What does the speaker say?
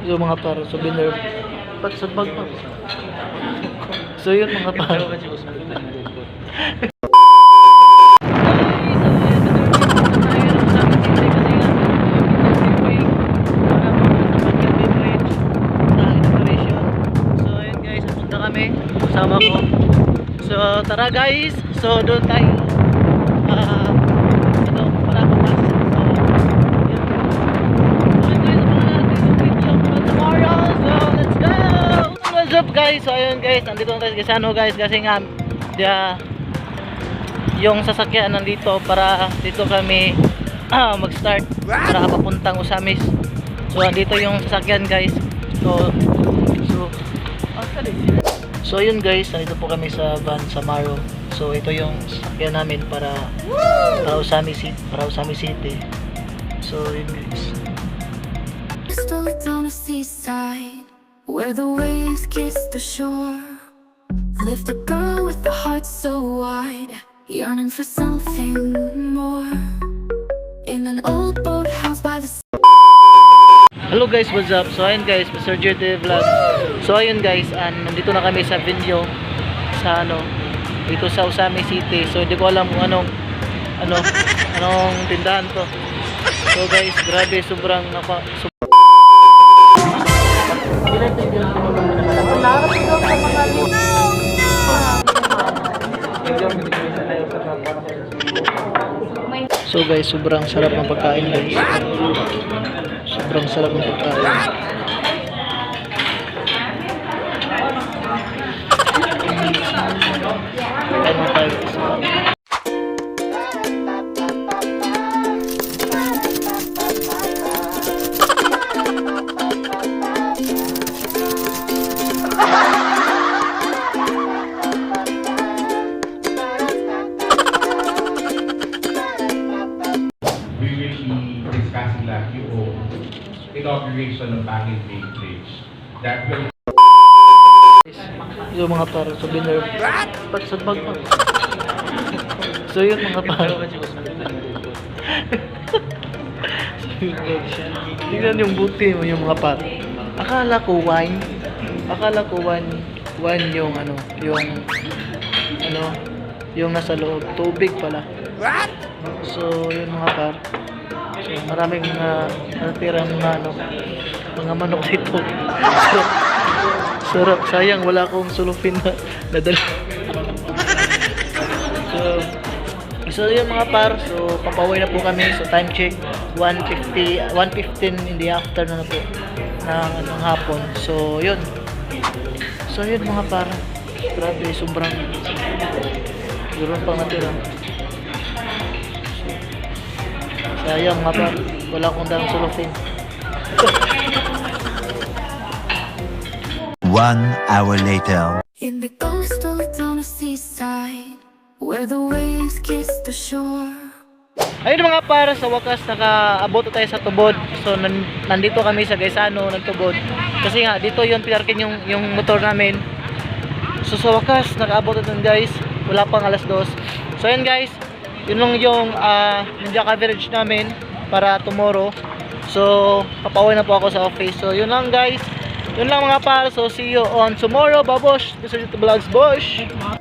Yung mga para souvenir. Ba't sa bag pa? So yun mga para. Kasama ko. So tara guys. So doon tayo. Para bukas. What's up guys? So ayun guys, nandito na tayo sa ano guys, kasi nga yung sasakyan nandito para dito kami mag-start para papuntang Usamis. So andito yung sasakyan guys. So ayun guys, nandito po kami sa van sa Maro. So ito yung sasakyan namin para Usamis City. So yun guys. Slowly down the seaside, where the waves kiss the shore. Lift a girl with a heart so wide, yearning for something more. In an old boathouse by the sea. Hello guys, what's up? So ayun guys, Mr. JT Vlog. So ayun guys, nandito na kami sa venue sa dito sa Usamis City. So hindi ko alam kung anong tindahan to. So guys, grabe, sobrang So guys, sobrang sarap ng pagkain guys. Sobrang sarap ng pagkain. Ano tayo? Inauguration of Bangin Main Bridge. That will Yung mga para souvenir. Ba't sa bag pa? So yun mga para. Tingnan yung buti mo yung mga para. Akala ko wine yung nasa loob. Tubig pala. So yun mga par. So maraming natirang mga manok dito. Sarap. Sayang wala akong sulufin na nadala. So yun mga par. So papaway na po kami. So time check 1:15 in the afternoon na po ng hapon. So yun mga par. Grabe, sobrang meron pang natira. Sayang mga par, wala akong dalang sulufin. 1 hour later. In the coastal town of seaside, where the waves kiss the shore. Ayun mga para, sa wakas nakaabot tayo sa Tubod. So nandito kami sa Gaisano nagtubod. Kasi nga dito yung pinarkin yung motor namin. So sa wakas nakaabot na guys. Wala pang alas 2. So ayun guys, yun lang yung media coverage namin para tomorrow. So papauwi na po ako sa office. So yun lang guys. Yun lang mga para. So see you on tomorrow. Babosh. Mr. JT Vlogs, bosh.